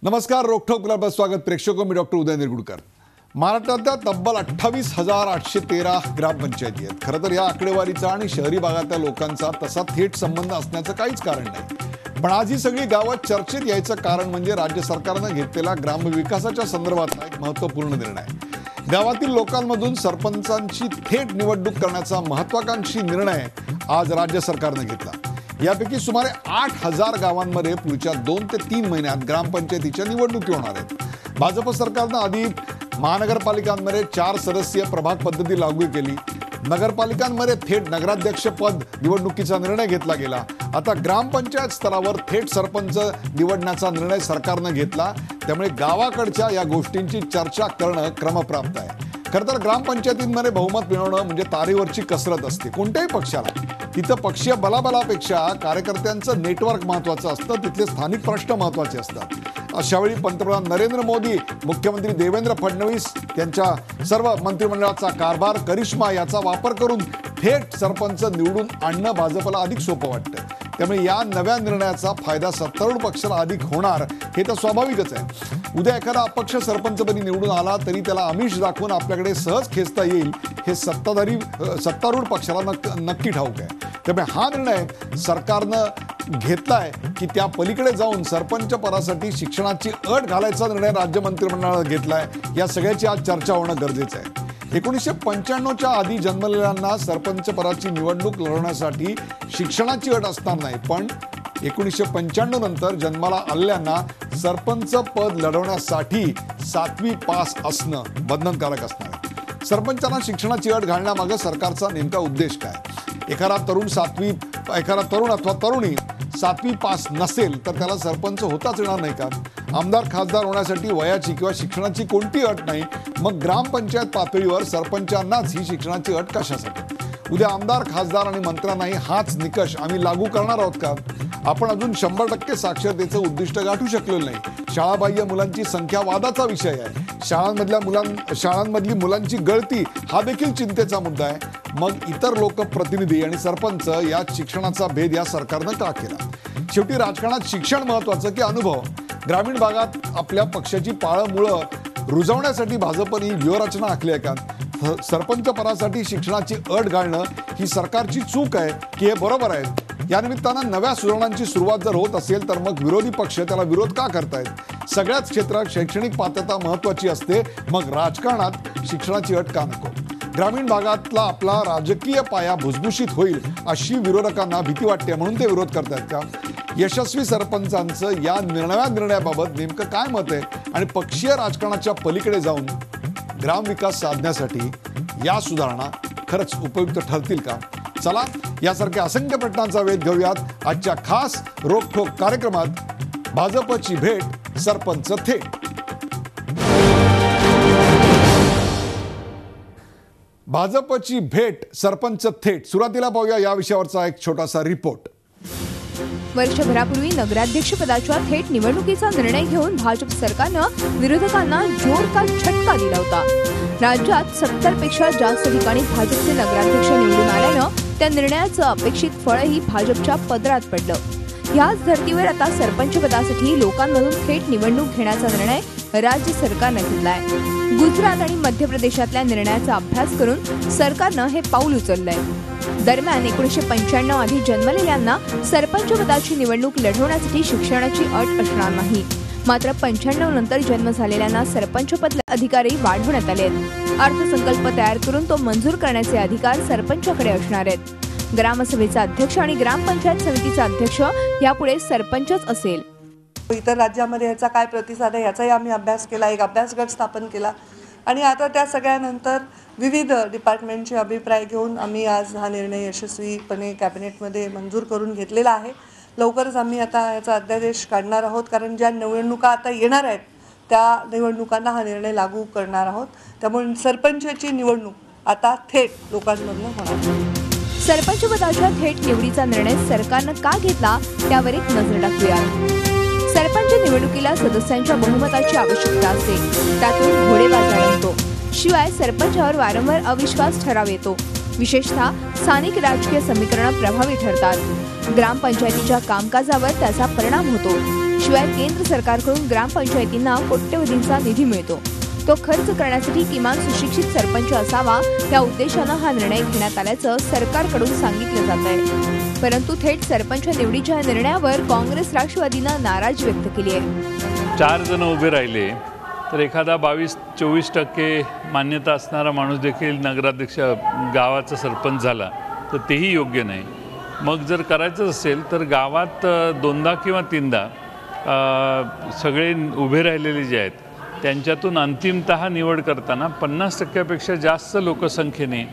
नमस्कार. रोखोक क्लबवर स्वागत. प्रेक्षक मी डॉक्टर उदय निरगुडकर. महाराष्ट्रातल्या तब्बल 28,813 ग्रामपंचायती आहेत. खरं तर या आकडेवारीचा आणि शहरी भागातल्या लोकांचा तसा थेट संबंध असण्याचं काहीच कारण नाही. पण आज ही सगळी गावात चर्चेत यायचं कारण म्हणजे राज्य सरकारनं घेतलेला ग्रामविकासाच्या संदर्भातला एक महत्त्वपूर्ण निर्णय. गावातील लोकांमधून सरपंचांची थेट निवडणूक करण्याचा महत्त्वाकांक्षी निर्णय आज राज्य सरकारनं घेतला. यापैकी सुमारे 8,000 गावांमध्ये पुढच्या 2 ते 3 महिन्यात ग्रामपंचायतीच्या निवडणुकी होणार आहेत. भाजप सरकारनं आधी महानगरपालिकांमध्ये 4 सदस्यीय प्रभाग पद्धती लागू केली. नगरपालिकांमध्ये थेट नगराध्यक्ष पद निवडणुकीचा निर्णय घेतला गेला. आता ग्रामपंचायत स्तरावर थेट सरपंच निवडण्याचा निर्णय सरकारनं घेतला. त्यामुळे गावाकडच्या या गोष्टींची चर्चा करणं क्रमप्राप्त आहे. खरं तर ग्रामपंचायतींमध्ये बहुमत मिळवणं म्हणजे तारेवरची कसरत असते कोणत्याही पक्षाला. तिथं पक्षीय बलाबलापेक्षा कार्यकर्त्यांचं नेटवर्क महत्त्वाचं असतं. तिथले स्थानिक प्रश्न महत्त्वाचे असतात. अशावेळी पंतप्रधान नरेंद्र मोदी, मुख्यमंत्री देवेंद्र फडणवीस यांच्या सर्व मंत्रिमंडळाचा कारभार, करिश्मा याचा वापर करून थेट सरपंच निवडून आणणं भाजपला अधिक सोपं वाटतं. त्यामुळे या नव्या निर्णयाचा फायदा सत्तारूढ पक्षाला अधिक होणार हे तर स्वाभाविकच आहे. उद्या एखादा अपक्ष सरपंचपदी निवडून आला तरी त्याला आमिष दाखवून आपल्याकडे सहज खेचता येईल हे सत्तारूढ पक्षाला नक्की ठाऊक आहे. त्यामुळे हा निर्णय सरकारनं घेतलाय की त्या पलीकडे जाऊन सरपंच पदासाठी शिक्षणाची अट घालायचा निर्णय राज्य मंत्रिमंडळानं घेतलाय. या सगळ्याची आज चर्चा होणं गरजेचं आहे. 1995च्या आधी जन्मलेल्यांना सरपंच पदाची निवडणूक लढवण्यासाठी शिक्षणाची अट असणार नाही. पण 1995 नंतर जन्माला आलेल्यांना सरपंच पद लढवण्यासाठी 7वी पास असणं बंधनकारक असणार आहे. सरपंचांना शिक्षणाची अट घालण्यामागे सरकारचा नेमका उद्देश काय? एखादा तरुण अथवा तरुणी 7वी पास नसेल तर त्याला सरपंच होताच येणार नाही का? आमदार खासदार होण्यासाठी वयाची किंवा शिक्षणाची कोणती अट नाही. मग ग्रामपंचायत पातळीवर सरपंचांनाच ही शिक्षणाची अट कशासाठी? उद्या आमदार खासदार आणि मंत्र्यांनाही हाच निकष आम्ही लागू करणार आहोत का? आपण अजून 100% साक्षरतेचं उद्दिष्ट गाठू शकलेलं नाही. शाळाबाह्य मुलांची संख्या वादाचा विषय आहे. शाळांमधली मुलांची गळती हा देखील चिंतेचा मुद्दा आहे. मग इतर लोकप्रतिनिधी आणि सरपंच यात शिक्षणाचा भेद या सरकारनं का केला? शेवटी राजकारणात शिक्षण महत्वाचं की अनुभव? ग्रामीण भागात आपल्या पक्षाची पाळंमुळं रुजवण्यासाठी भाजपने ही व्यूहरचना आखली आहे का? सरपंच पदासाठी शिक्षणाची अट घालणं ही सरकारची चूक आहे की हे बरोबर आहे? या निमित्तानं नव्या सुधारणांची सुरुवात जर होत असेल तर मग विरोधी पक्ष त्याला विरोध का करतायत? सगळ्याच क्षेत्रात शैक्षणिक पात्रता महत्त्वाची असते. मग राजकारणात शिक्षणाची अट का नको? ग्रामीण भागातला आपला राजकीय पाया भुसभुशीत होईल अशी विरोधकांना भीती वाटते म्हणून ते विरोध करतायत का? यशस्वी सरपंचांचं या निर्णयाबाबत नेमकं काय मत आहे? आणि पक्षीय राजकारणाच्या पलीकडे जाऊन ग्रामविकास साधण्यासाठी या सुधारणा खरंच उपयुक्त ठरतील का? चला यासारख्या असंख्य प्रश्नांचा वेध घेऊयात आजच्या खास रोखोक कार्यक्रमात. भाजपची भेट सरपंच थेट. भाजपची भेट सरपंच थेट. सुरुवातीला पाहूया या विषयावरचा एक छोटासा रिपोर्ट. वर्षभरापूर्वी नगराध्यक्षपदाच्या थेट निवडणुकीचा निर्णय घेऊन भाजप सरकारनं विरोधकांना जोरदार झटका दिला होता. राज्यात 70 पेक्षा जास्त ठिकाणी भाजपचे नगराध्यक्ष निवडून आल्यानं त्या निर्णयाचं अपेक्षित फळही भाजपच्या पदरात पडलं. याच धर्तीवर आता सरपंच पदासाठी लोकांमधून थेट निवडणूक घेण्याचा निर्णय राज्य सरकारनं घेतलाय. गुजरात आणि मध्य प्रदेशातल्या निर्णयाचा अभ्यास करून सरकारनं हे पाऊल उचललंय. दरम्यान 1995 आधी जन्मलेल्यांना सरपंच पदाची निवडणूक लढवण्यासाठी शिक्षणाची अट असणार नाही. मात्र 95 नंतर जन्म झालेल्यांना सरपंच पद अधिकारही वाढवण्यात आले आहेत. अर्थसंकल्प तयार करून तो मंजूर करण्याचे अधिकार सरपंचाकडे असणार आहेत. ग्रामसभेचा अध्यक्ष आणि ग्रामपंचायत समितीचा अध्यक्ष यापुढे सरपंचच असेल. इतर राज्यामध्ये याचा काय प्रतिसाद आहे याचाही आम्ही अभ्यास केला. एक अभ्यास गट स्थापन केला आणि आता त्या सगळ्यानंतर विविध डिपार्टमेंटचे अभिप्राय घेऊन आम्ही आज हा निर्णय यशस्वीपणे कॅबिनेटमध्ये मंजूर करून घेतलेला आहे. लवकरच आम्ही आता याचा अध्यादेश काढणार आहोत. कारण ज्या निवडणुका आता येणार आहेत त्या निवडणुकांना हा निर्णय लागू करणार आहोत. त्यामुळे सरपंचाची निवडणूक आता थेट लोकांमधून होणार. सरपंच पदाच्या थेट निवडीचा निर्णय सरकारनं का घेतला त्यावर एक नजर टाकूया. सरपंच निवडणुकीला सदस्यांच्या बहुमताची आवश्यकता असते. त्यातून घोडेबाजार होतो. शिवाय सरपंचावर वारंवार अविश्वास ठराव येतो. विशेषतः स्थानिक राजकीय समीकरणं प्रभावी ठरतात. ग्रामपंचायतीच्या कामकाजावर त्याचा परिणाम होतो. शिवाय केंद्र सरकारकडून ग्रामपंचायतींना कोट्यवधींचा निधी मिळतो. तो खर्च करण्यासाठी किमान सुशिक्षित सरपंच असावा या उद्देशानं हा निर्णय घेण्यात आल्याचं सरकारकडून सांगितलं जात आहे. परंतु थेट सरपंच निवडीच्या निर्णयावर काँग्रेस राष्ट्रवादीनं नाराजी व्यक्त केली आहे. 4 जण उभे राहिले तर एखादा 22-24% मान्यता असणारा माणूस देखील नगराध्यक्ष गावाचा सरपंच झाला तर तेही योग्य नाही. मग जर करायचं असेल तर गावात 2दा किंवा 3दा सगळे उभे राहिलेले जे आहेत त्यांच्यातून अंतिमतः निवड करताना 50%पेक्षा जास्त लोकसंख्येने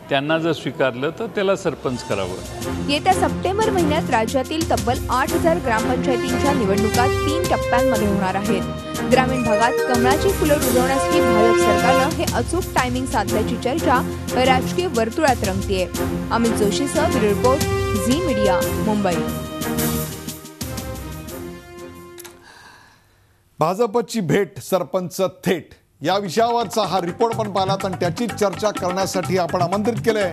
त्यांना जर स्वीकारलं तर त्याला सरपंच करावं. येत्या सप्टेंबर महिन्यात राज्यातील तब्बल 8,000 ग्रामपंचायतींच्या निवडणुका 3 टप्प्यांमध्ये होणार आहेत. ग्रामीण भागात कमळाची फुलं रुजवण्यासाठी भाजप सरकारनं हे अचूक टायमिंग साधल्याची चर्चा राजकीय वर्तुळात रंगतीये. अमित जोशीसह bureau report, Zee media, Mumbai. भाजपची भेट सरपंच थेट या विषयावरचा हा रिपोर्ट पण पाहिलात आणि त्याची चर्चा करण्यासाठी आपण आमंत्रित केलंय.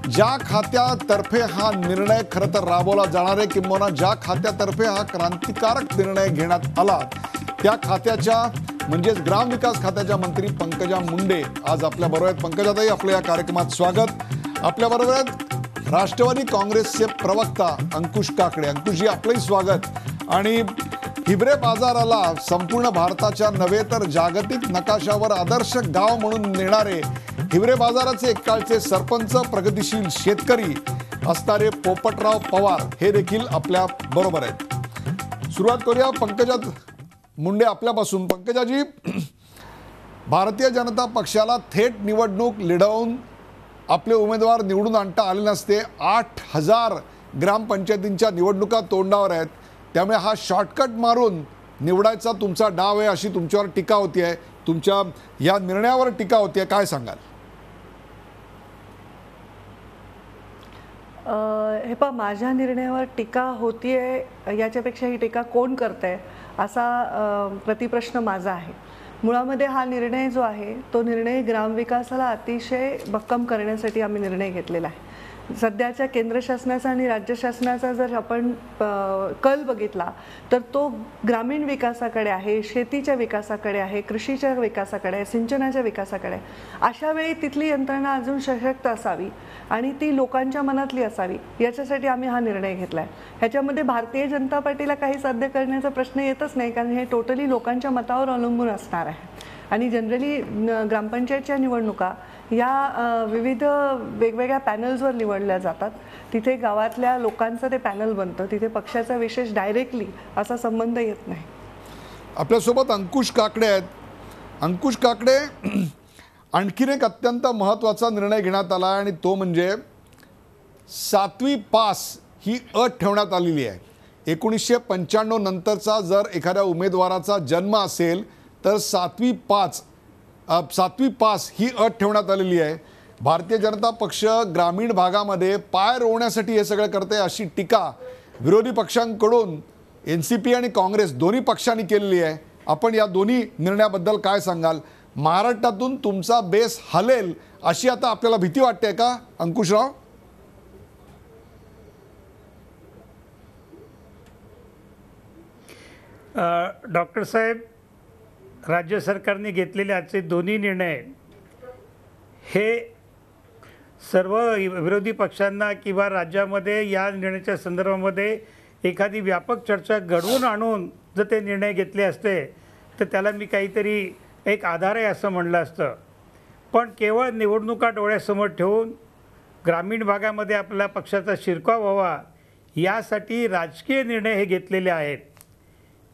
ज्या खात्यातर्फे हा निर्णय खरं तर राबवला जाणार आहे किंवा ज्या खात्यातर्फे हा क्रांतिकारक निर्णय घेण्यात आला त्या खात्याच्या म्हणजेच ग्रामविकास खात्याच्या मंत्री पंकजा मुंडे आज आपल्याबरोबर आहेत. पंकजाताई, आपलं या कार्यक्रमात स्वागत. आपल्याबरोबर आहेत राष्ट्रवादी काँग्रेसचे प्रवक्ता अंकुश काकडे. अंकुशजी, आपलंही स्वागत. आणि हिवरे बाजाराला संपूर्ण भारताच्या नव्हे तर जागतिक नकाशावर आदर्श गाव म्हणून नेणारे हिवरे बाजाराचे एक काळचे सरपंच, प्रगतिशील शेतकरी असणारे पोपटराव पवार हे देखील आपल्या बरोबर आहेत. सुरुवात करूया पंकजा मुंडे आपल्यापासून. पंकजाजी, भारतीय जनता पक्षाला थेट निवडणूक लढवून आपले उमेदवार निवडून आणता आले नसते. 8,000 ग्रामपंचायतींच्या निवडणुका तोंडावर आहेत. त्यामुळे हा शॉर्टकट मारून निवडायचा तुमचा डाव आहे अशी तुमच्यावर टीका होती आहे. तुमच्या या निर्णयावर टीका होती आहे, काय सांगाल? हे पहा, माझ्या निर्णयावर टीका होतीये याच्यापेक्षा ही टीका कोण करतंय असा प्रतिप्रश्न माझा आहे. मुळामध्ये हा निर्णय जो आहे तो निर्णय ग्रामविकासाला अतिशय भक्कम करण्यासाठी आम्ही निर्णय घेतलेला आहे. सध्याच्या केंद्र शासनाचा आणि राज्य शासनाचा जर आपण कल बघितला तर तो ग्रामीण विकासाकडे आहे, शेतीच्या विकासाकडे आहे, कृषीच्या विकासाकडे आहे, सिंचनाच्या विकासाकडे आहे. अशा वेळी तिथली यंत्रणा अजून सशक्त असावी आणि ती लोकांच्या मनातली असावी याच्यासाठी आम्ही हा निर्णय घेतला आहे. ह्याच्यामध्ये भारतीय जनता पार्टीला काही साध्य करण्याचा प्रश्न येतच नाही, कारण हे टोटली लोकांच्या मतावर अवलंबून असणार आहे. आणि जनरली ग्रामपंचायतच्या निवडणुका या विविध वेगवेगळ्या पॅनल्सवर निवडल्या जातात. तिथे गावातल्या लोकांचं ते पॅनल बनतं. तिथे पक्षाचा विशेष डायरेक्टली असा संबंध येत नाही. आपल्यासोबत अंकुश काकडे आहेत. अंकुश काकडे, आणखीन एक अत्यंत महत्त्वाचा निर्णय घेण्यात आला आणि तो म्हणजे 7वी पास ही अट ठेवण्यात आलेली आहे. 1995 नंतरचा जर एखाद्या उमेदवाराचा जन्म असेल तर 7वी पास ही अट ठेवण्यात आलेली आहे. भारतीय जनता पक्ष ग्रामीण भागामध्ये पाय रोवण्यासाठी हे सगळं करते अशी टीका विरोधी पक्षांकडून NCP आणि काँग्रेस दोन्ही पक्षांनी केलेली आहे. आपण या दोन्ही निर्णयाबद्दल काय सांगाल? महाराष्ट्रातून तुमचा बेस हलेल अशी आता आपल्याला भीती वाटते का अंकुशराव? डॉक्टर साहेब, राज्य सरकारने घेतलेले आजचे दोन्ही निर्णय हे सर्व विरोधी पक्षांना किंवा राज्यामध्ये या निर्णयाच्या संदर्भामध्ये एखादी व्यापक चर्चा घडवून आणून जर ते निर्णय घेतले असते तर त्याला मी काहीतरी एक आधार आहे असं म्हणलं असतं. पण केवळ निवडणुका डोळ्यासमोर ठेवून ग्रामीण भागामध्ये आपल्या पक्षाचा शिरकाव व्हावा यासाठी राजकीय निर्णय हे घेतलेले आहेत.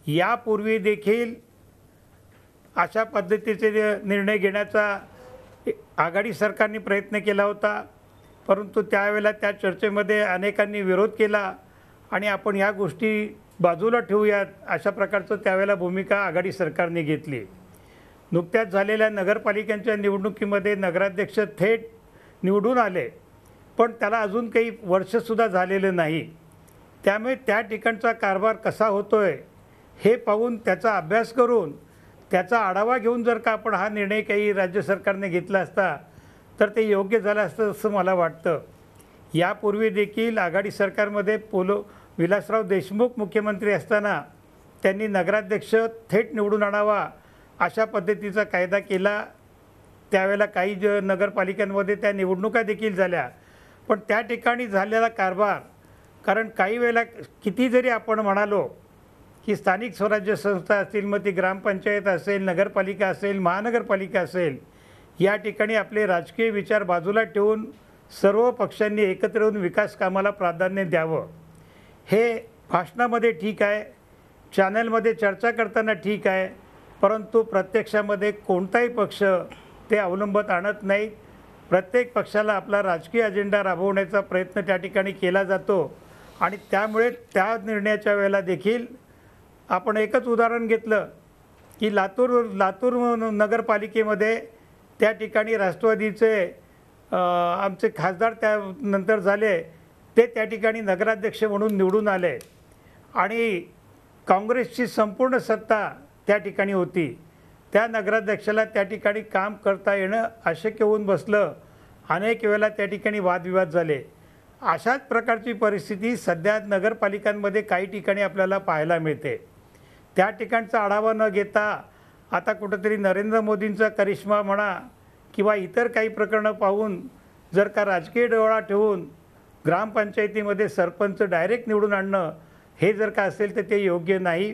यापूर्वी देखील अशा पद्धतीचे निर्णय घेण्याचा आघाडी सरकारने प्रयत्न केला होता, परंतु त्यावेळेला त्या चर्चेमध्ये अनेकांनी विरोध केला आणि आपण ह्या गोष्टी बाजूला ठेवूयात अशा प्रकारचं त्यावेळेला भूमिका आघाडी सरकारने घेतली. नुकत्याच झालेल्या नगरपालिकांच्या निवडणुकीमध्ये नगराध्यक्ष थेट निवडून आले, पण त्याला अजून काही वर्षसुद्धा झालेलं नाही. त्यामुळे त्या ठिकाणचा कारभार कसा होतोय हे पाहून त्याचा अभ्यास करून त्याचा आढावा घेऊन जर का आपण हा निर्णय काही राज्य सरकारने घेतला असता तर ते योग्य झालं असतं असं मला वाटतं. यापूर्वी देखील आघाडी सरकारमध्ये विलासराव देशमुख मुख्यमंत्री असताना त्यांनी नगराध्यक्ष थेट निवडून आणावा अशा पद्धतीचा कायदा केला. त्यावेळेला काही नगरपालिकांमध्ये त्या निवडणुका देखील झाल्या, पण त्या ठिकाणी झालेला कारभार, कारण काही वेळेला किती जरी आपण म्हणालो की स्थानिक स्वराज्य संस्था असतील, मग ती ग्रामपंचायत असेल, नगरपालिका असेल, महानगरपालिका असेल, या ठिकाणी आपले राजकीय विचार बाजूला ठेवून सर्व पक्षांनी एकत्र येऊन विकास कामाला प्राधान्य द्यावं. हे भाषणामध्ये ठीक आहे, चॅनलमध्ये चर्चा करताना ठीक आहे, परंतु प्रत्यक्षामध्ये कोणताही पक्ष ते अवलंबत आणत नाही. प्रत्येक पक्षाला आपला राजकीय अजेंडा राबवण्याचा प्रयत्न त्या ठिकाणी केला जातो आणि त्यामुळे त्या निर्णयाच्या वेळेला देखील आपण एकच उदाहरण घेतलं की लातूर नगरपालिकेमध्ये त्या ठिकाणी राष्ट्रवादीचे आमचे खासदार त्यानंतर झाले, ते त्या ठिकाणी नगराध्यक्ष म्हणून निवडून आले आणि काँग्रेसची संपूर्ण सत्ता त्या ठिकाणी होती. त्या नगराध्यक्षाला त्या ठिकाणी काम करता येणं अशक्य होऊन बसलं. अनेक वेळेला त्या ठिकाणी वादविवाद झाले. अशाच प्रकारची परिस्थिती सध्या नगरपालिकांमध्ये काही ठिकाणी आपल्याला पाहायला मिळते. त्या ठिकाणचा आढावा न घेता आता कुठंतरी नरेंद्र मोदींचा करिश्मा म्हणा किंवा इतर काही प्रकरणं पाहून जर का राजकीय डोळा ठेवून ग्रामपंचायतीमध्ये सरपंच डायरेक्ट निवडून आणणं हे जर का असेल तर ते योग्य नाही.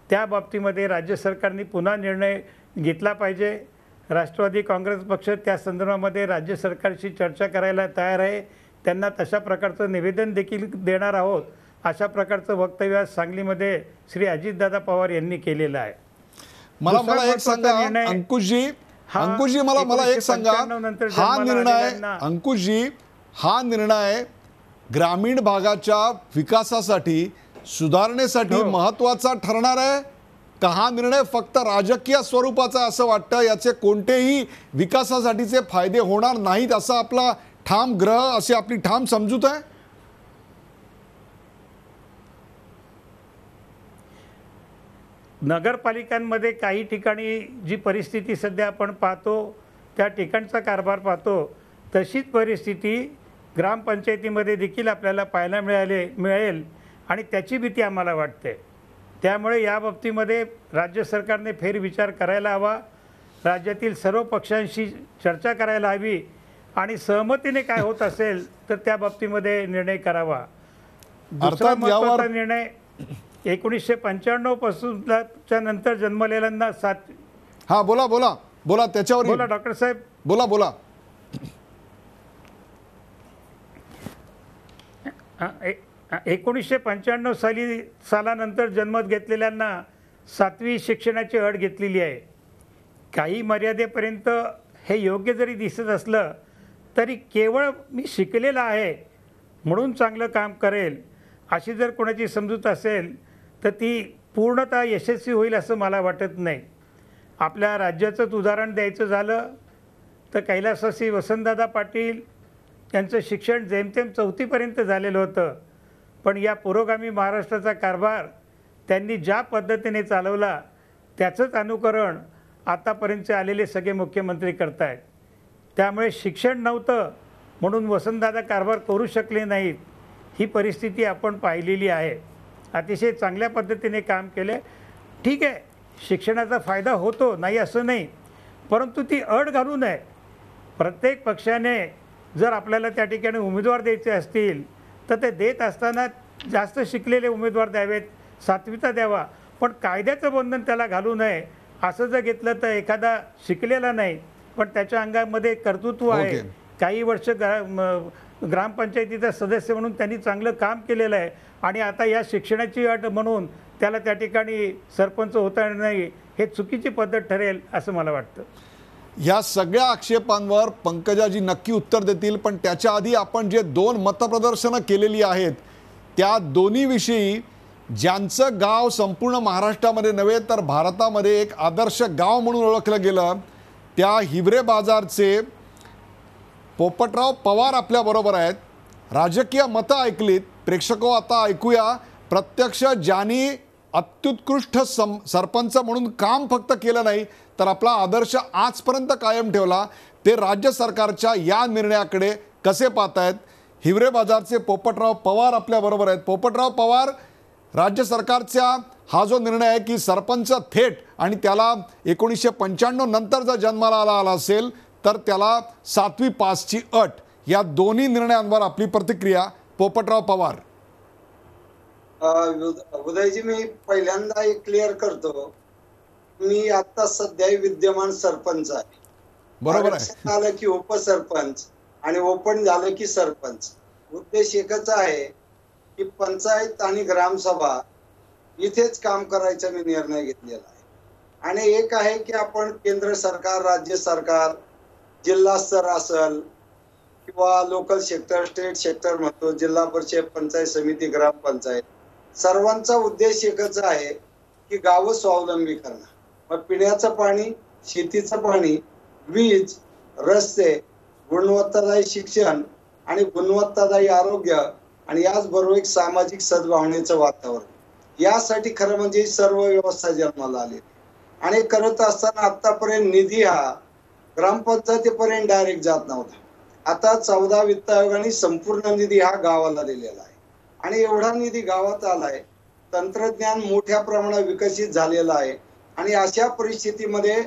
त्या बाबतीमध्ये राज्य सरकारने पुन्हा निर्णय घेतला पाहिजे. राष्ट्रवादी काँग्रेस पक्ष त्या संदर्भामध्ये राज्य सरकारशी चर्चा करायला तयार आहे. त्यांना तशा प्रकारचं निवेदन देखील देणार आहोत, अशा प्रकारचं वक्तव्य आज सांगलीमध्ये श्री अजितदादा पवार यांनी केलेलं आहे. मला एक सांगा अंकुशजी, मला एक सांगा, हा निर्णय अंकुशजी, हा निर्णय ग्रामीण भागाच्या विकासासाठी सुधारणेसाठी महत्त्वाचा ठरणार आहे का हा निर्णय फक्त राजकीय स्वरूपाचा असं वाटतं, याचे कोणतेही विकासासाठीचे फायदे होणार नाहीत असा आपला ठाम ग्रह, अशी आपली ठाम समजूत आहे? नगरपालिकांमध्ये काही ठिकाणी जी परिस्थिती सध्या आपण पाहतो, त्या ठिकाणचा कारभार पाहतो, तशीच परिस्थिती ग्रामपंचायतीमध्ये देखील आपल्याला पाहायला मिळेल आणि त्याची भीती आम्हाला वाटते. त्यामुळे या बाबतीमध्ये राज्य सरकारने फेरविचार करायला हवा. राज्यातील सर्व पक्षांशी चर्चा करायला हवी आणि सहमतीने काय होत असेल तर त्या बाबतीमध्ये निर्णय करावा. दुसरा महत्त्वाचा निर्णय 1995 पासूनच्या नंतर जन्मलेल्यांना हा बोला त्याच्यावर बोला डॉक्टर साहेब बोला. 1995 सालानंतर जन्म घेतलेल्यांना 7वी शिक्षणाची अट घेतलेली आहे. काही मर्यादेपर्यंत हे योग्य जरी दिसत असलं तरी केवळ मी शिकलेला आहे म्हणून चांगलं काम करेल अशी जर कोणाची समजूत असेल तर ती पूर्णतः यशस्वी होईल असं मला वाटत नाही. आपल्या राज्याचंच उदाहरण द्यायचं झालं तर कैलासवासी वसंतदादा पाटील यांचं शिक्षण जेमतेम 4थीपर्यंत झालेलं होतं, पण या पुरोगामी महाराष्ट्राचा कारभार त्यांनी ज्या पद्धतीने चालवला त्याचंच अनुकरण आतापर्यंतचे आलेले सगळे मुख्यमंत्री करत आहेत. त्यामुळे शिक्षण नव्हतं म्हणून वसंतदादा कारभार करू शकले नाहीत, ही परिस्थिती आपण पाहिलेली आहे. अतिशय चांगल्या पद्धतीने काम केले. ठीक आहे, शिक्षणाचा फायदा होतो नाही असं नाही, परंतु ती अट घालू नये. प्रत्येक पक्षाने जर आपल्याला त्या ठिकाणी उमेदवार द्यायचे असतील तर ते देत असताना जास्त शिकलेले उमेदवार द्यावेत, 7वीचा द्यावा, पण कायद्याचं बंधन त्याला घालू नये. असं जर घेतलं तर एखादा शिकलेला नाही पण त्याच्या अंगामध्ये कर्तृत्व आहे, काही वर्ष ग्रामपंचायतीचा सदस्य म्हणून त्यांनी चांगलं काम केलेलं आहे आणि आता या शिक्षणाची अट म्हणून त्याला त्या ठिकाणी सरपंच होता नाही, हे चुकीची पद्धत ठरेल असं मला वाटतं. या सगळ्या आक्षेपांवर पंकजाजी नक्की उत्तर देतील, पण त्याच्या आधी आपण जे 2 मतप्रदर्शनं केलेली आहेत त्या दोन्हीविषयी, ज्यांचं गाव संपूर्ण महाराष्ट्रामध्ये नव्हे तर भारतामध्ये एक आदर्श गाव म्हणून ओळखलं गेलं, त्या हिवरे बाजारचे पोपटराव पवार आपल्याबरोबर आहेत. राजकीय मतं ऐकलीत, प्रेक्षको आता ऐकूया प्रत्यक्ष ज्यांनी अत्युत्कृष्ट सरपंच म्हणून काम फक्त केलं नाही तर आपला आदर्श आजपर्यंत कायम ठेवला ते राज्य सरकारच्या या निर्णयाकडे कसे पाहतायत? हिवरे बाजारचे पोपटराव पवार आपल्याबरोबर आहेत. पोपटराव पवार, राज्य सरकारचा हा जो निर्णय आहे की सरपंच थेट आणि त्याला 1995 नंतर जर जन्माला आला असेल तर त्याला 7वी पासची अट, या दोन्ही निर्णयांवर आपली प्रतिक्रिया. पोपटराव पवार. उदयजी, मी पहिल्यांदा एक क्लिअर करतो, मी आता सध्या विद्यमान सरपंच आहे. बरोबर आहे. झालं की उपसरपंच आणि ओपन झालं की सरपंच. उद्देश एकच आहे की पंचायत आणि ग्रामसभा इथेच काम करायचा मी निर्णय घेतलेला आहे. आणि एक आहे की आपण केंद्र सरकार, राज्य सरकार, जिल्हा स्तर असेल किंवा लोकल सेक्टर, स्टेट सेक्टर म्हणतो, जिल्हा परिषद, पंचायत समिती, ग्रामपंचायत, सर्वांचा उद्देश एकच आहे की गावं स्वावलंबी करणं. मग पिण्याचं पाणी, शेतीचं पाणी, वीज, रस्ते, गुणवत्तादायी शिक्षण आणि गुणवत्तादायी आरोग्य आणि याचबरोबर एक सामाजिक सद्भावनेचं वातावरण, यासाठी खरं म्हणजे सर्व व्यवस्था जन्माला आली. आणि करत असताना आतापर्यंत निधी हा ग्रामपंचायतीपर्यंत डायरेक्ट जात नव्हता. आता 14 वित्त आयोगाने संपूर्ण निधी हा गावाला दिलेला आहे. आणि एवढा निधी गावात आलाय, तंत्रज्ञान मोठ्या प्रमाणात विकसित झालेलं आहे. आणि अशा परिस्थितीमध्ये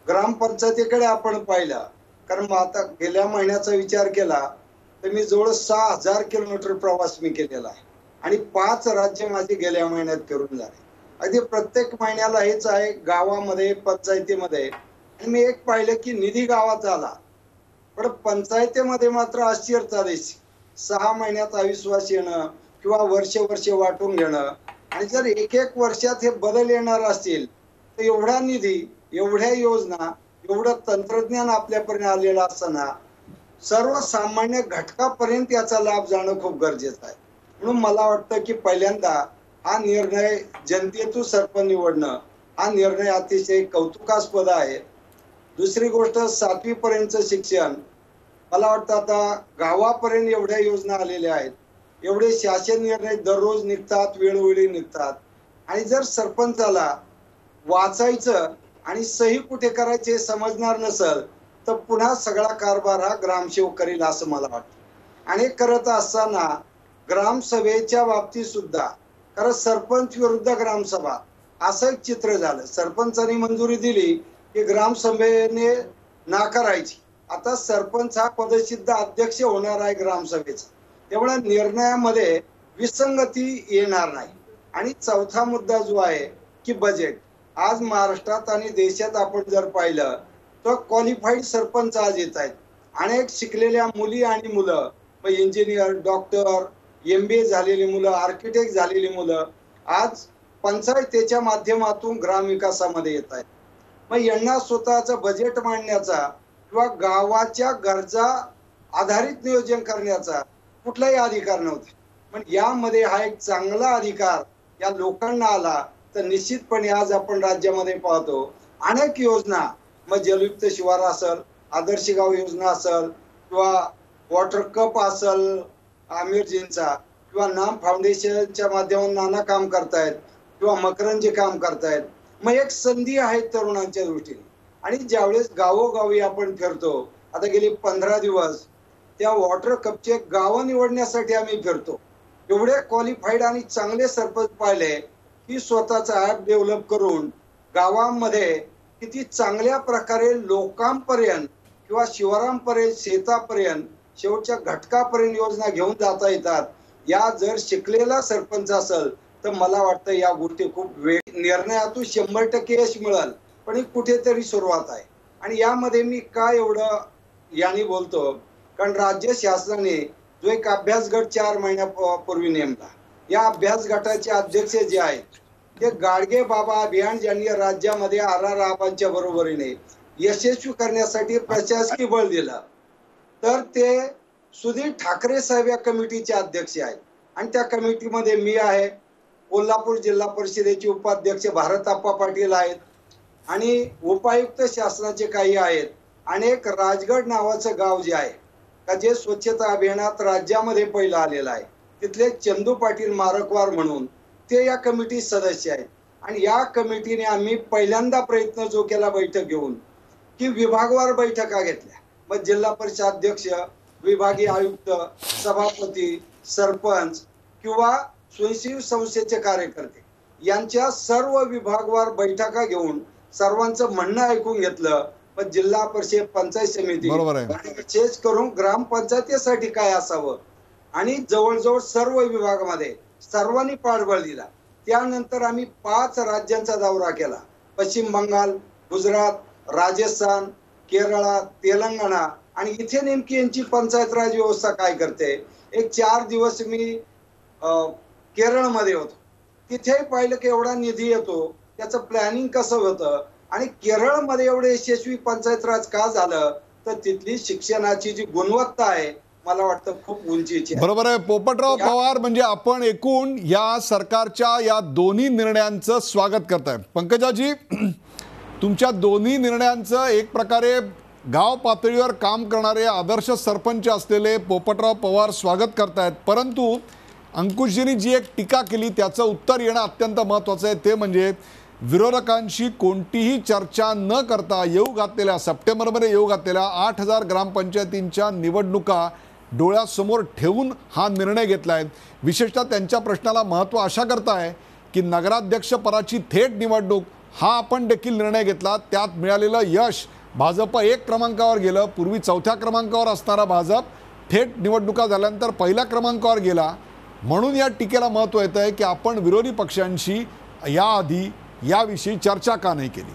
ग्रामपंचायतीकडे आपण पाहिलं, कारण आता गेल्या महिन्याचा विचार केला तर मी जवळ 6000 किलोमीटर प्रवास मी केलेला आहे आणि 5 राज्य माझे गेल्या महिन्यात फिरून झाले. अगदी प्रत्येक महिन्याला हेच आहे गावामध्ये, पंचायतीमध्ये. आणि मी एक पाहिलं की निधी गावात आला, पण पंचायतीमध्ये मात्र आश्चर्यता दिसली. 6 महिन्यात अविश्वास येणं किंवा वर्ष वाटून घेणं. आणि जर एक वर्षात हे बदल येणार असतील तर एवढा निधी, एवढ्या योजना, एवढं तंत्रज्ञान आपल्यापर्यंत आलेलं असताना सर्वसामान्य घटकापर्यंत याचा लाभ जाणं खूप गरजेचं आहे. म्हणून मला वाटतं की पहिल्यांदा हा निर्णय जनतेतून सरपंच निवडणं हा निर्णय अतिशय कौतुकास्पद आहे. दुसरी गोष्ट, 7वी पर्यंतचं शिक्षण, मला वाटतं आता गावापर्यंत एवढ्या योजना आलेल्या आहेत, एवढे शासन निर्णय दररोज निघतात, वेळोवेळी निघतात. आणि जर सरपंचाला वाचायचं आणि सही कुठे करायचे समजणार नसेल तर पुन्हा सगळा कारभार हा ग्रामसेवक करेल असं मला वाटतं. आणि करत असताना ग्रामसभेच्या बाबतीत सुद्धा, कारण सरपंच विरुद्ध ग्रामसभा असं एक चित्र झालं. सरपंचांनी मंजुरी दिली की ग्रामसभेने नाकारायची. आता सरपंच हा पदसिद्ध अध्यक्ष होणार आहे ग्रामसभेचा, त्यामुळे निर्णयामध्ये विसंगती येणार नाही. आणि चौथा मुद्दा जो आहे की बजेट, आज महाराष्ट्रात आणि देशात आपण जर पाहिलं तर क्वालिफाईड सरपंच आज येत आहेत. अनेक शिकलेल्या मुली आणि मुलं, इंजिनियर, डॉक्टर, MBA झालेली मुलं, आर्किटेक्ट झालेली मुलं आज पंचायतीच्या माध्यमातून ग्रामविकासामध्ये येत आहेत. मग यांना स्वतःचं बजेट मांडण्याचा किंवा गावाच्या गरजा आधारित नियोजन करण्याचा कुठलाही अधिकार नव्हता. पण यामध्ये हा एक चांगला अधिकार या लोकांना आला तर निश्चितपणे आज आपण राज्यामध्ये पाहतो अनेक योजना, मग जलयुक्त शिवार असेल, आदर्श गाव योजना असेल किंवा वॉटर कप असेल आमिरजींचा, किंवा नाम फाउंडेशनच्या माध्यमातून नाना काम करतायत किंवा मकरंजी काम करतायत. मग एक संधी आहे तरुणांच्या दृष्टीने. आणि ज्यावेळेस गावोगावी आपण फिरतो, आता गेली 15 दिवस त्या वॉटर कपचे गावं निवडण्यासाठी आम्ही फिरतो. एवढे क्वालिफाईड आणि चांगले सरपंच पाहिले की स्वतःचा ऍप डेव्हलप करून गावामध्ये किती चांगल्या प्रकारे लोकांपर्यंत किंवा शिवारांपर्यंत, शेतापर्यंत, शेवटच्या घटकापर्यंत योजना घेऊन जाता येतात. या जर शिकलेला सरपंच असेल तर मला वाटतं या गोष्टी खूप निर्णयातून 100% यश मिळेल, पण ही कुठेतरी सुरुवात आहे. आणि यामध्ये मी काय एवढं याने बोलतो, कारण राज्य शासनाने जो एक अभ्यास गट 4 महिन्यापूर्वी नेमला, या अभ्यास गटाचे अध्यक्ष जे आहेत ते गाडगे बाबा अभियान, ज्यांनी राज्यामध्ये RR आबांच्या बरोबरीने यशस्वी करण्यासाठी प्रशासकीय बळ दिलं, तर ते सुधीर ठाकरे साहेब या कमिटीचे अध्यक्ष आहेत. आणि त्या कमिटीमध्ये मी आहे, कोल्हापूर जिल्हा परिषदेचे उपाध्यक्ष भारत आप्पा पाटील आहेत आणि उपायुक्त शासनाचे काही आहेत. अनेक राजगड नावाचं गाव जे आहे का जे स्वच्छता अभियानात राज्यामध्ये पहिलं आलेलं आहे, तिथले चंदू पाटील मारकवार म्हणून ते या कमिटी सदस्य आहेत. आणि या कमिटीने आम्ही पहिल्यांदा प्रयत्न जो केला बैठक घेऊन की विभागवार बैठका घेतल्या. मग जिल्हा परिषद अध्यक्ष, विभागीय आयुक्त, सभापती, सरपंच किंवा स्वयंसेवी संस्थेचे कार्यकर्ते यांच्या सर्व विभागवार बैठका घेऊन सर्वांचं म्हणणं ऐकून घेतलं. पण जिल्हा परिषद, पंचायत समिती विशेष करून ग्रामपंचायतीसाठी काय असावं आणि जवळजवळ सर्व विभागामध्ये सर्वांनी पाठबळ दिला. त्यानंतर आम्ही 5 राज्यांचा दौरा केला. पश्चिम बंगाल, गुजरात, राजस्थान, केरळ, तेलंगणा आणि इथे नेमकी यांची पंचायत राज व्यवस्था काय करते. एक 4 दिवस मी केरळमध्ये होतो. तिथेही पाहिलं की एवढा निधी येतो, त्याचं प्लॅनिंग कसं होतं आणि केरळमध्ये एवढं यशस्वी पंचायत राज का झालं, तर तिथली शिक्षणाची जी गुणवत्ता आहे मला वाटतं खूप उंचीची आहे. बरोबर आहे पोपटराव पवार. म्हणजे आपण एकूण या सरकारच्या या दोन्ही निर्णयांचं स्वागत करताय. पंकजाजी, तुमच्या दोन्ही निर्णयांचं एक प्रकारे गाव पातळीवर काम करणारे आदर्श सरपंच असलेले पोपटराव पवार स्वागत करतायत. परंतु अंकुशजींनी जी एक टीका केली त्याचं उत्तर येणं अत्यंत महत्त्वाचं आहे. ते म्हणजे विरोधकांशी कोणतीही चर्चा न करता सप्टेंबरमध्ये येऊ घातलेल्या 8,000 ग्रामपंचायतींच्या निवडणुका डोळ्यासमोर ठेवून हा निर्णय घेतला आहे. विशेषतः त्यांच्या प्रश्नाला महत्त्व अशा करता आहे की नगराध्यक्षपदाची थेट निवडणूक हा आपण देखील निर्णय घेतला. त्यात मिळालेलं यश भाजप 1 क्रमांकावर गेलं. पूर्वी 4थ्या क्रमांकावर असणारा भाजप थेट निवडणुका झाल्यानंतर 1ल्या क्रमांकावर गेला. म्हणून या टीकेला महत्त्व येतं आहे की आपण विरोधी पक्षांशी याआधी याविषयी चर्चा का नाही केली.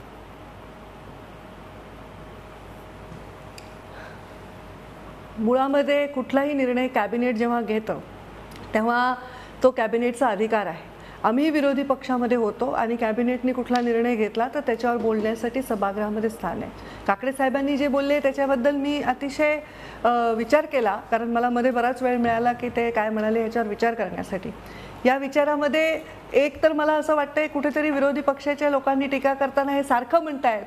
मुळामध्ये कुठलाही निर्णय कॅबिनेट जेव्हा घेतं तेव्हा तो कॅबिनेटचा अधिकार आहे. आम्ही विरोधी पक्षामध्ये होतो आणि कॅबिनेटने कुठला निर्णय घेतला तर त्याच्यावर बोलण्यासाठी सभागृहामध्ये स्थान आहे. काकडे साहेबांनी जे बोलले त्याच्याबद्दल मी अतिशय विचार केला, कारण मला मध्ये बराच वेळ मिळाला की ते काय म्हणाले याच्यावर विचार करण्यासाठी. या विचारामध्ये एक तर मला असं वाटतंय कुठेतरी विरोधी पक्षाच्या लोकांनी टीका करताना हे सारखं म्हणतायत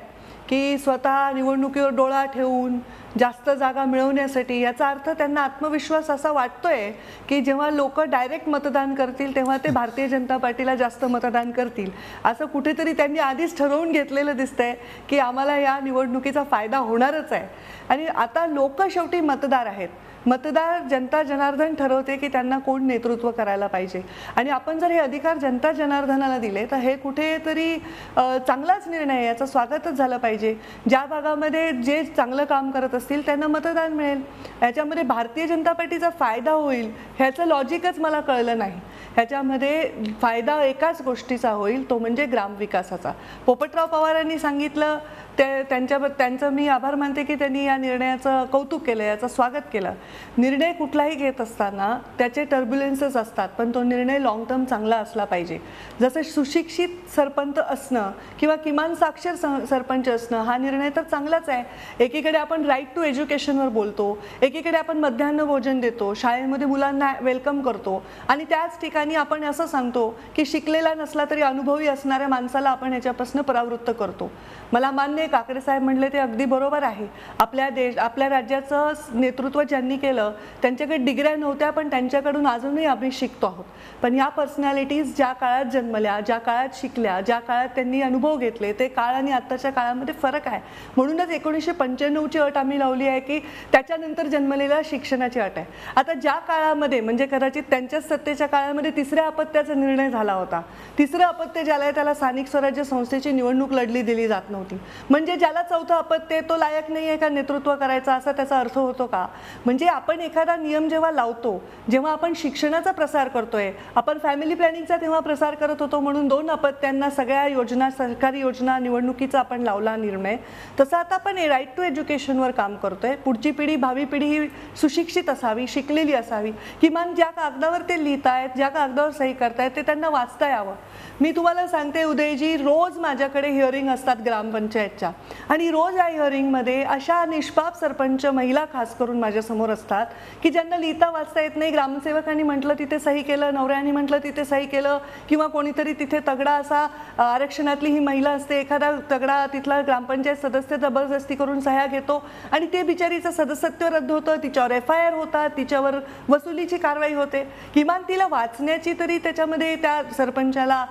की स्वतः निवडणुकीवर डोळा ठेवून जास्त जागा मिळवण्यासाठी. याचा अर्थ त्यांना आत्मविश्वास असा वाटतोय की जेव्हा लोक डायरेक्ट मतदान करतील तेव्हा ते भारतीय जनता पार्टीला जास्त मतदान करतील, असं कुठेतरी त्यांनी आधीच ठरवून घेतलेलं दिसतंय की आम्हाला या निवडणुकीचा फायदा होणारच आहे. आणि आता लोक शेवटी मतदार आहेत. मतदार जनता जनार्दन ठरवते की त्यांना कोण नेतृत्व करायला पाहिजे. आणि आपण जर हे अधिकार जनता जनार्दनाला दिले तर हे कुठेतरी चांगलाच निर्णय आहे, याचं स्वागतच झालं पाहिजे. ज्या भागामध्ये जे चांगलं काम करत असतील त्यांना मतदान मिळेल. याच्यामध्ये भारतीय जनता पार्टीचा फायदा होईल ह्याचं लॉजिकच मला कळलं नाही. ह्याच्यामध्ये फायदा एकाच गोष्टीचा होईल, तो म्हणजे ग्रामविकासाचा. पोपटराव पवारांनी सांगितलं त्यांचं मी आभार मानते की त्यांनी या निर्णयाचं कौतुक केलं, याचं स्वागत केलं. निर्णय कुठलाही घेत असताना त्याचे टर्ब्युलन्सेस असतात, पण तो निर्णय लॉंग टर्म चांगला असला पाहिजे. जसं सुशिक्षित सरपंच असणं किंवा किमान साक्षर सरपंच असणं हा निर्णय तर चांगलाच आहे. एकीकडे आपण राईट टू एज्युकेशनवर बोलतो, एकीकडे आपण मध्यान्ह भोजन देतो, शाळेमध्ये मुलांना वेलकम करतो आणि त्याच ठिकाणी आपण असं सांगतो की शिकलेला नसला तरी अनुभवी असणाऱ्या माणसाला आपण ह्याच्यापासून परावृत्त करतो. मला मान्य काकडे साहेब म्हणले ते अगदी बरोबर आहे. आपल्या राज्याचं नेतृत्व ज्यांनी केलं त्यांच्याकडे डिग्र्या नव्हत्या, पण त्यांच्याकडून अजूनही आम्ही शिकतो आहोत. पण या पर्सनॅलिटीज ज्या काळात जन्मल्या, ज्या काळात शिकल्या, ज्या काळात त्यांनी अनुभव घेतले, ते काळ आणि आत्ताच्या काळामध्ये फरक आहे. म्हणूनच 1995ची अट आम्ही लावली आहे की त्याच्यानंतर जन्मलेल्या शिक्षणाची अट आहे. आता ज्या काळामध्ये म्हणजे कदाचित त्यांच्याच सत्तेच्या काळामध्ये 3ऱ्या अपत्याचा निर्णय झाला होता. 3रं अपत्य ज्याला आहे त्याला स्थानिक स्वराज्य संस्थेची निवडणूक लढली दिली जात नव्हती. म्हणजे ज्याला 4थं अपत्य तो लायक नाही आहे का नेतृत्व करायचा, असा त्याचा अर्थ होतो का? म्हणजे आपण एखादा नियम जेव्हा लावतो, जेव्हा आपण शिक्षणाचा प्रसार करतोय, आपण फॅमिली प्लॅनिंगचा तेव्हा प्रसार करत होतो म्हणून 2 अपत्यांना सगळ्या योजना, सरकारी योजना, निवडणुकीचा आपण लावला निर्णय. तसं आता आपण राईट टू एज्युकेशनवर काम करतोय. पुढची पिढी, भावी पिढी ही सुशिक्षित असावी, शिकलेली असावी. किमान ज्या कागदावर ते लिहितायत, ज्या कागदावर सही करतायत ते त्यांना वाचता यावं. मी तुम्हाला सांगते उदयजी, रोज माझ्याकडे हिअरिंग असतात ग्रामपंचायतच्या आणि रोज या हिअरिंगमध्ये अशा निष्पाप सरपंच महिला खास करून माझ्यासमोर असतात की ज्यांना लिहिता वाचता येत नाही. ग्रामसेवकांनी म्हटलं तिथे सही केलं, नवऱ्याने म्हटलं तिथे सही केलं, किंवा कोणीतरी तिथे तगडा असा आरक्षणातली ही महिला असते, एखादा तगडा तिथला ग्रामपंचायत सदस्य जबरदस्ती करून सह्या घेतो आणि ते बिचारीचं सदस्यत्व रद्द होतं, तिच्यावर FIR होतात, तिच्यावर वसुलीची कारवाई होते. किमान तिला वाचण्याची तरी त्याच्यामध्ये त्या सरपंचाला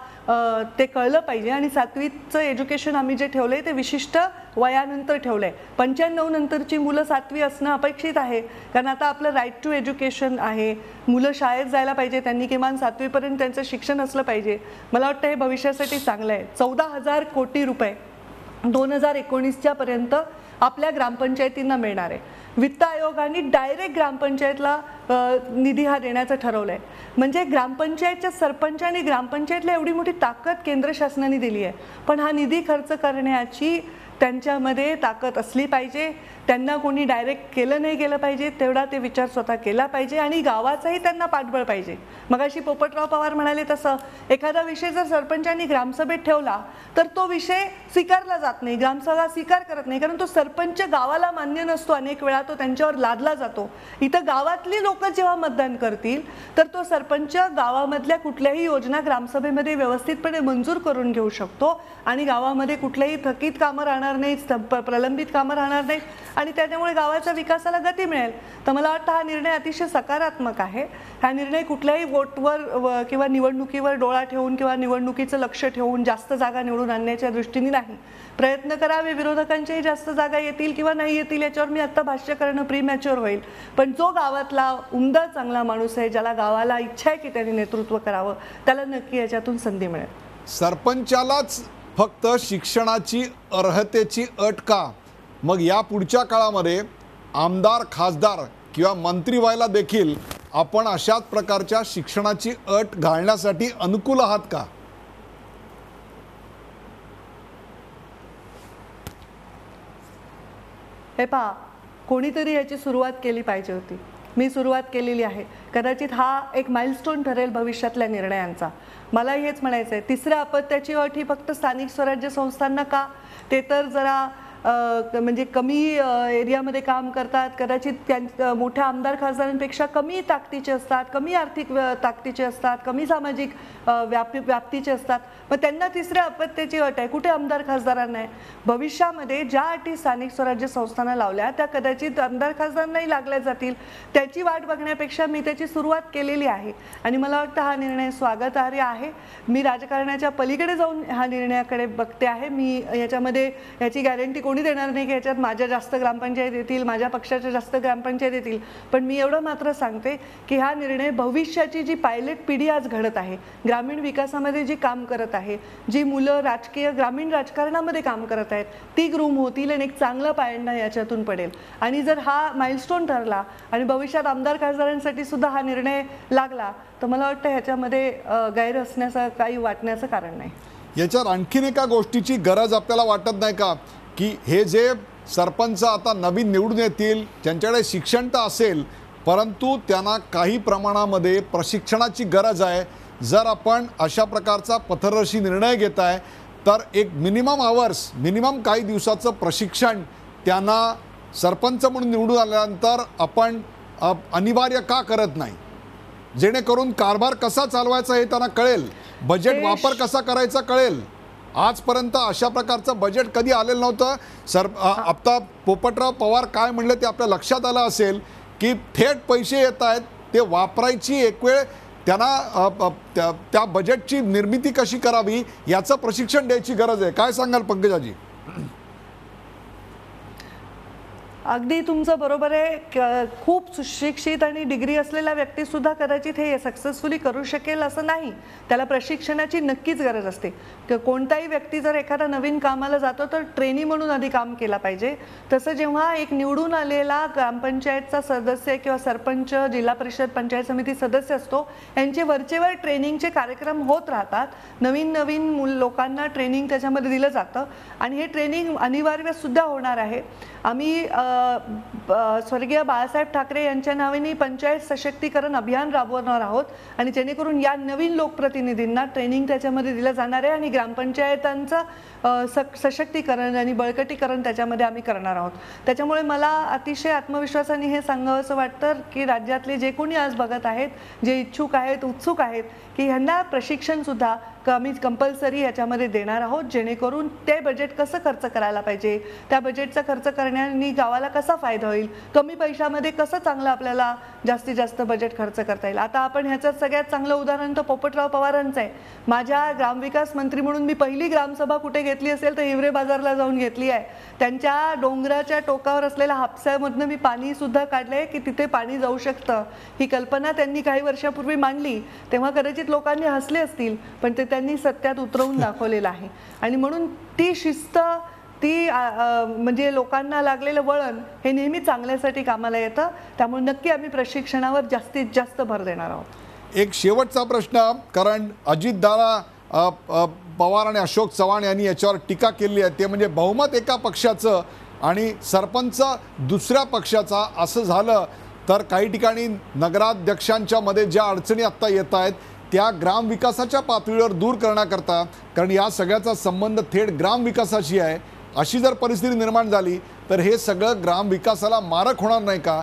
ते कळलं पाहिजे. आणि 7वीचं एज्युकेशन आम्ही जे ठेवलंय ते विशिष्ट उच्चिष्ट वयानंतर ठेवलं आहे. 95 नंतरची मुलं 7वी असणं अपेक्षित आहे, कारण आता आपलं राईट टू एज्युकेशन आहे. मुलं शाळेत जायला पाहिजे, त्यांनी किमान 7वीपर्यंत त्यांचं शिक्षण असलं पाहिजे. मला वाटतं हे भविष्यासाठी चांगलं आहे. 14,000 कोटी रुपये 2019च्या पर्यंत आपल्या ग्रामपंचायतींना मिळणार आहे. वित्त आयोगाने डायरेक्ट ग्रामपंचायतला निधी हा देण्याचं ठरवलं आहे. म्हणजे ग्रामपंचायतच्या सरपंच आणि ग्रामपंचायतला एवढी मोठी ताकद केंद्र शासनाने दिली आहे, पण हा निधी खर्च करण्याची त्यांच्यामध्ये ताकद असली पाहिजे. त्यांना कोणी डायरेक्ट केलं नाही गेलं पाहिजे, तेवढा ते विचार स्वतः केला पाहिजे आणि गावाचाही त्यांना पाठबळ पाहिजे. मगाशी पोपटराव पवार म्हणाले तसं एखादा विषय जर सरपंचांनी ग्रामसभेत ठेवला तर तो विषय स्वीकारला जात नाही, ग्रामसभा स्वीकार करत नाही, कारण तो सरपंच गावाला मान्य नसतो. अनेक वेळा तो त्यांच्यावर लादला जातो. इथं गावातली लोक जेव्हा मतदान करतील तर तो सरपंच गावामधल्या कुठल्याही योजना ग्रामसभेमध्ये व्यवस्थितपणे मंजूर करून घेऊ शकतो आणि गावामध्ये कुठल्याही थकीत कामं राहणार नाहीत, प्रलंबित कामं राहणार नाहीत आणि त्यामुळे गावाच्या विकासाला गती मिळेल. तर मला वाटतं हा निर्णय अतिशय सकारात्मक आहे. हा निर्णय कुठल्याही वोटवर किंवा निवडणुकीवर डोळा ठेवून किंवा निवडणुकीचं लक्ष ठेवून जास्त जागा निवडून आणण्याच्या दृष्टीने नाही. प्रयत्न करावे, विरोधकांच्याही जास्त जागा येतील किंवा नाही येतील याच्यावर मी आत्ता भाष्य करणं प्रीमॅच्युअर होईल. पण जो गावातला उमदा चांगला माणूस आहे, ज्याला गावाला इच्छा आहे की त्यांनी नेतृत्व करावं, त्याला नक्की याच्यातून संधी मिळेल. सरपंचालाच फक्त शिक्षणाची अर्हतेची अट का? मग या पुढच्या काळामध्ये आमदार, खासदार किंवा मंत्री व्हायला देखील आपण अशाच प्रकारच्या शिक्षणाची अट घालण्यासाठी अनुकूल आहात का? हे पहा, कोणीतरी याची सुरुवात केली पाहिजे होती. मी सुरुवात केलेली आहे. कदाचित हा एक माइलस्टोन ठरेल भविष्यातल्या निर्णयांचा. मला हेच म्हणायचं आहे, तिसऱ्या अपत्याची अट ही फक्त स्थानिक स्वराज्य संस्थांना का? ते तर जरा म्हणजे कमी एरियामध्ये काम करतात, कदाचित त्या मोठ्या आमदार खासदारांपेक्षा कमी ताकदीचे असतात, कमी आर्थिक ताकदीचे असतात, कमी सामाजिक व्याप्तीचे असतात. मग त्यांना तिसऱ्या अपत्याची अट आहे, कुठे आमदार खासदारांना आहे? भविष्यामध्ये ज्या अटी स्थानिक स्वराज्य संस्थांना लावल्या त्या कदाचित आमदार खासदारांनाही लागल्या जातील. त्याची वाट बघण्यापेक्षा मी त्याची सुरुवात केलेली आहे आणि मला वाटतं हा निर्णय स्वागतार्ह आहे. मी राजकारणाच्या पलीकडे जाऊन हा निर्णयाकडे बघते आहे. मी याच्यामध्ये याची गॅरंटी कोणी देणार नाही की याच्यात माझ्या जास्त ग्रामपंचायत येतील, माझ्या पक्षाच्या जास्त ग्रामपंचायत येतील. पण मी एवढं मात्र सांगते की हा निर्णय भविष्याची जी पायलट पिढी आज घडत आहे, ग्रामीण विकासामध्ये जी काम करत आहे, जी मुलं राजकीय ग्रामीण राजकारणामध्ये काम करत आहेत, ती ग्रूम होतील आणि एक चांगला पायंडा याच्यातून पडेल. आणि जर हा माइलस्टोन ठरला आणि भविष्यात आमदार खासदारांसाठी सुद्धा हा निर्णय लागला तर मला वाटतं ह्याच्यामध्ये गैर असण्याचं काही वाटण्याचं कारण नाही. याच्यात आणखीन एका गोष्टीची गरज आपल्याला वाटत नाही का की हे जे सरपंच आता नवीन निवडून येतील त्यांच्याकडे शिक्षण तर असेल परंतु त्यांना काही प्रमाणामध्ये प्रशिक्षणाची गरज आहे. जर आपण अशा प्रकारचा पथदर्शी निर्णय घेत आहे तर एक मिनिमम काही दिवसाचं प्रशिक्षण त्यांना सरपंच म्हणून निवडून आल्यानंतर आपण अनिवार्य का करत नाही, जेणेकरून कारभार कसा चालवायचा हे त्यांना कळेल, बजेट वापर कसा करायचा कळेल. आजपर्यंत अशा प्रकारचं बजेट कधी आलेलं नव्हतं. आता पोपटराव पवार काय म्हणले ते आपल्या लक्षात आलं असेल की थेट पैसे येत आहेत, ते वापरायची एक वेळ त्यांना त्या बजेटची निर्मिती कशी करावी याचं प्रशिक्षण द्यायची गरज आहे. काय सांगाल पंकजाजी? अगदी तुमचं बरोबर आहे. खूप सुशिक्षित आणि डिग्री असलेला व्यक्ती सुद्धा कदाचित हे सक्सेसफुली करू शकेल असं नाही. त्याला प्रशिक्षणाची नक्कीच गरज असते. कोणताही व्यक्ती जर एखादा नवीन कामाला जातो तर ट्रेनी म्हणून आधी काम केला पाहिजे. तसं जेव्हा एक निवडून आलेला ग्रामपंचायतचा सदस्य किंवा सरपंच, जिल्हा परिषद, पंचायत समिती सदस्य असतो, यांचे वरचेवर ट्रेनिंगचे कार्यक्रम होत राहतात. नवीन लोकांना ट्रेनिंग त्याच्यामध्ये दिलं जातं आणि हे ट्रेनिंग अनिवार्य सुद्धा होणार आहे. आम्ही स्वर्गीय बाळासाहेब ठाकरे यांच्या नावाने पंचायत सशक्तीकरण अभियान राबवणार आहोत आणि जेणेकरून या नवीन लोकप्रतिनिधींना ट्रेनिंग त्याच्यामध्ये दिलं जाणार आहे आणि ग्रामपंचायतांचं सशक्तीकरण आणि बळकटीकरण त्याच्यामध्ये आम्ही करणार आहोत. त्याच्यामुळे मला अतिशय आत्मविश्वासाने हे सांगावं असं वाटतं की राज्यातले जे कोणी आज बघत आहेत, जे इच्छुक आहेत, उत्सुक आहेत, की ह्यांना प्रशिक्षणसुद्धा आम्ही कंपल्सरी याच्यामध्ये देणार आहोत, जेणेकरून ते बजेट कसं खर्च करायला पाहिजे, त्या बजेटचा खर्च करण्याने गावाला कसा फायदा होईल, कमी पैशामध्ये कसं चांगलं आपल्याला जास्तीत जास्त बजेट खर्च करता येईल. आता आपण ह्याच्यात सगळ्यात चांगलं उदाहरण तर पोपटराव पवारांचं आहे. माझ्या ग्रामविकास मंत्री म्हणून मी पहिली ग्रामसभा कुठे घेतली असेल तर हिवरे बाजारला जाऊन घेतली आहे. त्यांच्या डोंगराच्या टोकावर असलेल्या हापसामधनं मी पाणी सुद्धा काढलंय की तिथे पाणी जाऊ शकतं. ही कल्पना त्यांनी काही वर्षापूर्वी मांडली तेव्हा कदाचित लोकांनी हसले असतील, पण ते त्यांनी सत्यात उतरवून दाखवलेलं आहे. आणि म्हणून ती शिस्त, ती म्हणजे लोकांना लागलेलं वळण हे नेहमी चांगल्यासाठी कामाला येतं. त्यामुळे नक्की आम्ही प्रशिक्षणावर जास्तीत जास्त भर देणार आहोत. एक शेवटचा प्रश्न, कारण अजितदादा पवार आणि अशोक चव्हाण यांनी याच्यावर टीका केली आहे, ते म्हणजे बहुमत एका पक्षाचं आणि सरपंच दुसऱ्या पक्षाचा. असं झालं तर काही ठिकाणी नगराध्यक्षांच्या मध्ये ज्या अडचणी आत्ता येत आहेत त्या ग्रामविकासाच्या पातळीवर दूर करण्याकरता, कारण या सगळ्याचा संबंध थेट ग्रामविकासाशी आहे, अशी जर परिस्थिती निर्माण झाली तर हे सगळं ग्रामविकासाला मारक होणार नाही का?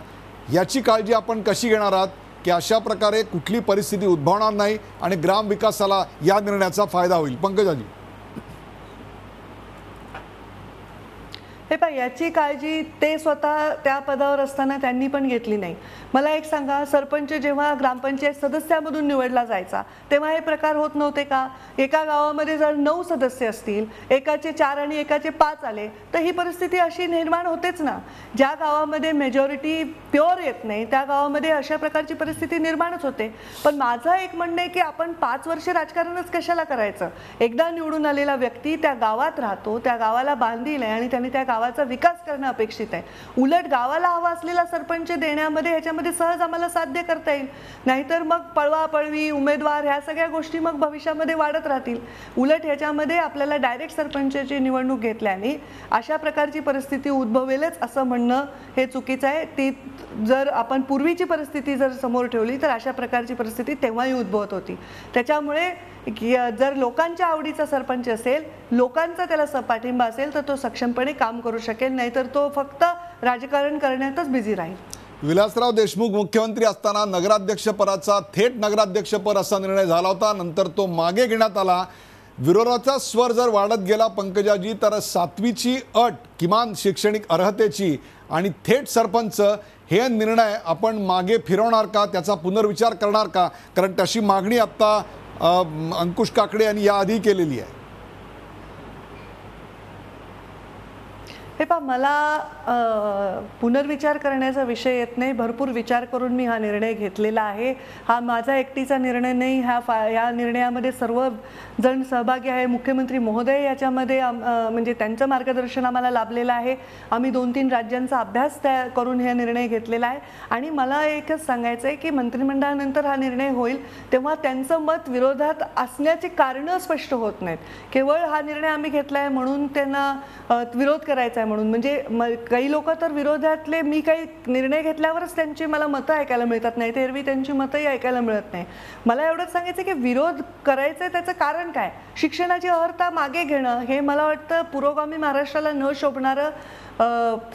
याची काळजी आपण कशी घेणार आहात की अशा प्रकारे कुठली परिस्थिती उद्भवणार नाही आणि ग्रामविकासाला या निर्णयाचा फायदा होईल? पंकजाजी, हे पहा, याची काळजी ते स्वतः त्या पदावर असताना त्यांनी पण घेतली नाही. मला एक सांगा, सरपंच जेव्हा ग्रामपंचायत सदस्यामधून निवडला जायचा तेव्हा हे प्रकार होत नव्हते का? एका गावामध्ये जर 9 सदस्य असतील, एकाचे 4 आणि एकाचे 5 आले तर ही परिस्थिती अशी निर्माण होतेच ना. ज्या गावामध्ये मेजॉरिटी प्युअर येत नाही त्या गावामध्ये अशा प्रकारची परिस्थिती निर्माणच होते. पण माझं एक म्हणणं आहे की आपण 5 वर्ष राजकारणच कशाला करायचं? एकदा निवडून आलेला व्यक्ती त्या गावात राहतो, त्या गावाला बांधील आहे आणि त्यांनी त्या गावाचा विकास करणं अपेक्षित आहे. उलट गावाला हवा असलेला सरपंच देण्यामध्ये ह्याच्यामध्ये सहज आम्हाला साध्य करता येईल. नाहीतर मग पळवापळवी, उमेदवार, ह्या सगळ्या गोष्टी मग भविष्यामध्ये वाढत राहतील. उलट ह्याच्यामध्ये आपल्याला डायरेक्ट सरपंचाची निवडणूक घेतल्याने अशा प्रकारची परिस्थिती उद्भवेलच असं म्हणणं हे चुकीचं आहे. ती जर आपण पूर्वीची परिस्थिती जर समोर ठेवली तर अशा प्रकारची परिस्थिती तेव्हाही उद्भवत होती. त्याच्यामुळे जर लोकांच्या आवडीचा सरपंच असेल, लोकांचा त्याला पाठिंबा असेल तर तो सक्षमपणे काम करू शकेल, नाहीतर तो फक्त राजकारण करण्यातच बिझी राहील. विलासराव देशमुख मुख्यमंत्री असताना नगराध्यक्षपदाचा थेट नगराध्यक्षपद असा निर्णय झाला होता, नंतर तो मागे घेण्यात आला. विरोधाचा स्वर जर वाढत गेला पंकजाजी तर 7वीची अट, किमान शैक्षणिक अर्हतेची आणि थेट सरपंच हे निर्णय आपण मागे फिरवणार का? त्याचा पुनर्विचार करणार का? कारण तशी मागणी आत्ता अंकुश काकडे यांनी याआधी केलेली आहे. हे पहा, मला पुनर्विचार करण्याचा विषय येत नाही. भरपूर विचार करून मी हा निर्णय घेतलेला आहे. हा माझा एकटीचा निर्णय नाही. या निर्णयामध्ये सर्व जण सहभागी आहे. मुख्यमंत्री महोदय याच्यामध्ये म्हणजे त्यांचं मार्गदर्शन आम्हाला लाभलेलं आहे. आम्ही 2-3 राज्यांचा अभ्यास करून हे निर्णय घेतलेला आहे. आणि मला एकच सांगायचं आहे की मंत्रिमंडळानंतर हा निर्णय होईल तेव्हा त्यांचं मत विरोधात असण्याची कारणं स्पष्ट होत नाहीत. केवळ हा निर्णय आम्ही घेतला आहे म्हणून त्यांना विरोध करायचा म्हणून, म्हणजे काही लोक तर विरोधातले, मी काही निर्णय घेतल्यावरच त्यांची मला मतं ऐकायला मिळतात, नाही तर एरवी त्यांची मतंही ऐकायला मिळत नाही. मला एवढंच सांगायचं की विरोध करायचं त्याचं कारण काय? शिक्षणाची अर्हता मागे घेणं हे मला वाटतं पुरोगामी महाराष्ट्राला न शोभणारं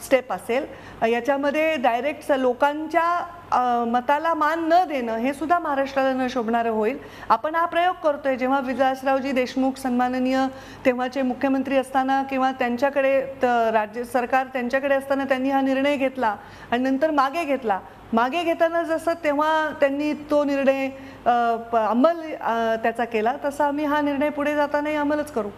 स्टेप असेल. याच्यामध्ये डायरेक्ट लोकांच्या मताला मान न देणं हे सुद्धा महाराष्ट्राला न शोभणारं होईल. आपण हा प्रयोग करतोय जेव्हा विलासरावजी देशमुख सन्माननीय तेव्हाचे मुख्यमंत्री असताना किंवा त्यांच्याकडे राज्य सरकार त्यांच्याकडे असताना त्यांनी हा निर्णय घेतला आणि नंतर मागे घेतला. मागे घेताना जसं तेव्हा त्यांनी तो निर्णय अंमल त्याचा केला तसा आम्ही हा निर्णय पुढे जातानाही अंमलच करू.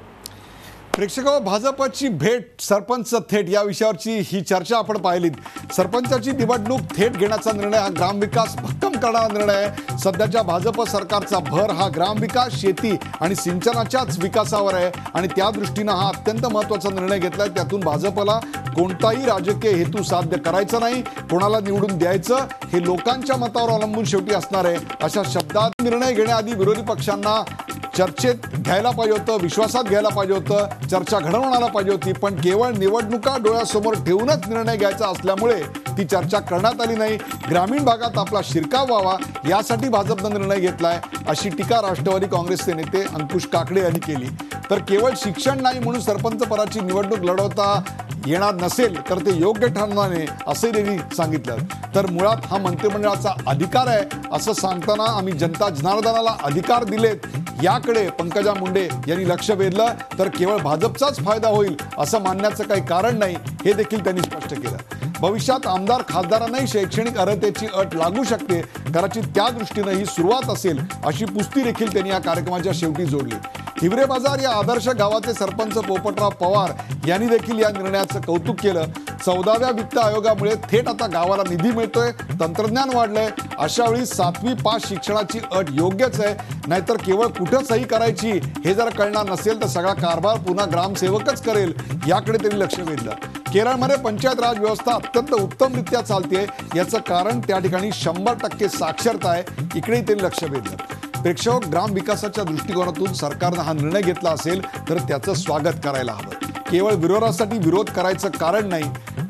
प्रेक्षकांनो, भाजपची भेट सरपंच थेट या विषयावरची ही चर्चा आपण पाहिलीत. सरपंचाची निवडणूक थेट घेण्याचा निर्णय हा ग्रामविकास भक्कम करणारा निर्णय आहे. सध्याच्या भाजप सरकारचा भर हा ग्रामविकास, शेती आणि सिंचनाच्याच विकासावर आहे आणि त्या दृष्टीनं हा अत्यंत महत्त्वाचा निर्णय घेतलाय. त्यातून भाजपला कोणताही राजकीय हेतू साध्य करायचा नाही. कोणाला निवडून द्यायचं हे लोकांच्या मतावर अवलंबून शेवटी असणार आहे. अशा शब्दात निर्णय घेण्याआधी विरोधी पक्षांना चर्चेत घ्यायला पाहिजे होतं, विश्वासात घ्यायला पाहिजे होतं, चर्चा घडवून आला पाहिजे होती. पण केवळ निवडणुका डोळ्यासमोर ठेवूनच निर्णय घ्यायचा असल्यामुळे ती चर्चा करण्यात आली नाही. ग्रामीण भागात आपला शिरकाव व्हावा यासाठी भाजपनं निर्णय घेतलाय, अशी टीका राष्ट्रवादी काँग्रेसचे नेते अंकुश काकडे यांनी केली. तर केवळ शिक्षण नाही म्हणून सरपंच पदाची निवडणूक लढवता येणार नसेल तर ते योग्य ठरणार नाही असंही त्यांनी सांगितलं. तर मुळात हा मंत्रिमंडळाचा अधिकार आहे असं सांगताना आम्ही जनता जनार्दनाला अधिकार दिलेत याकडे पंकजा मुंडे यांनी लक्ष वेधलं. तर केवळ भाजपचाच फायदा होईल असं मानण्याचं काही कारण नाही हे देखील त्यांनी स्पष्ट केलं. भविष्यात आमदार खासदारांनाही शैक्षणिक अर्हतेची अट लागू शकते, कदाचित त्या दृष्टीनं ही सुरुवात असेल अशी पुस्ती देखील त्यांनी या कार्यक्रमाच्या शेवटी जोडली. हिवरे बाजार या आदर्श गावाचे सरपंच पोपटराव पवार यांनी देखील या निर्णयाचं कौतुक केलं. 14व्या वित्त आयोगामुळे थेट आता गावाला निधी मिळतोय, तंत्रज्ञान वाढलंय. अशा वेळी 7वी पास शिक्षणाची अट योग्यच आहे, नाहीतर केवळ कुठं सही करायची हे जर कळणार नसेल तर सगळा कारभार पुन्हा ग्रामसेवकच करेल, याकडे त्यांनी लक्ष वेधलं. केरळमध्ये पंचायत राज व्यवस्था अत्यंत उत्तमरित्या चालते, याचं कारण त्या ठिकाणी 100% साक्षरता आहे, इकडेही त्यांनी लक्ष वेधलं. प्रेक्षक, ग्राम विकासाच्या दृष्टिकोनातून सरकारनं हा निर्णय घेतला असेल तर त्याचं स्वागत करायला हवं. केवळ विरोधासाठी विरोध करायचं कारण नाही.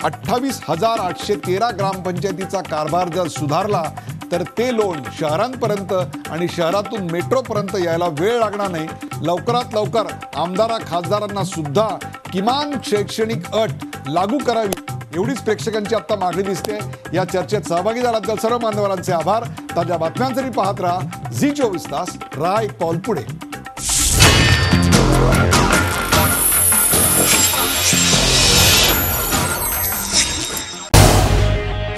28,813 ग्रामपंचायतीचा कारभार जर सुधारला तर ते लोन शहरांपर्यंत आणि शहरातून मेट्रोपर्यंत यायला वेळ लागणार नाही. लवकरात लवकर आमदार खासदारांना सुद्धा किमान शैक्षणिक अट लागू करावी, एवढीच प्रेक्षकांची आता मागणी दिसते. या चर्चेत सहभागी झाल्याबद्दल सर्व मान्यवरांचे आभार. ताज्या बातम्यांसाठी पाहत राहा झी24 तास. राहा एक पाऊल पुढे.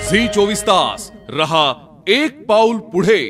झी24 तास रहा एक पाऊल पुढे.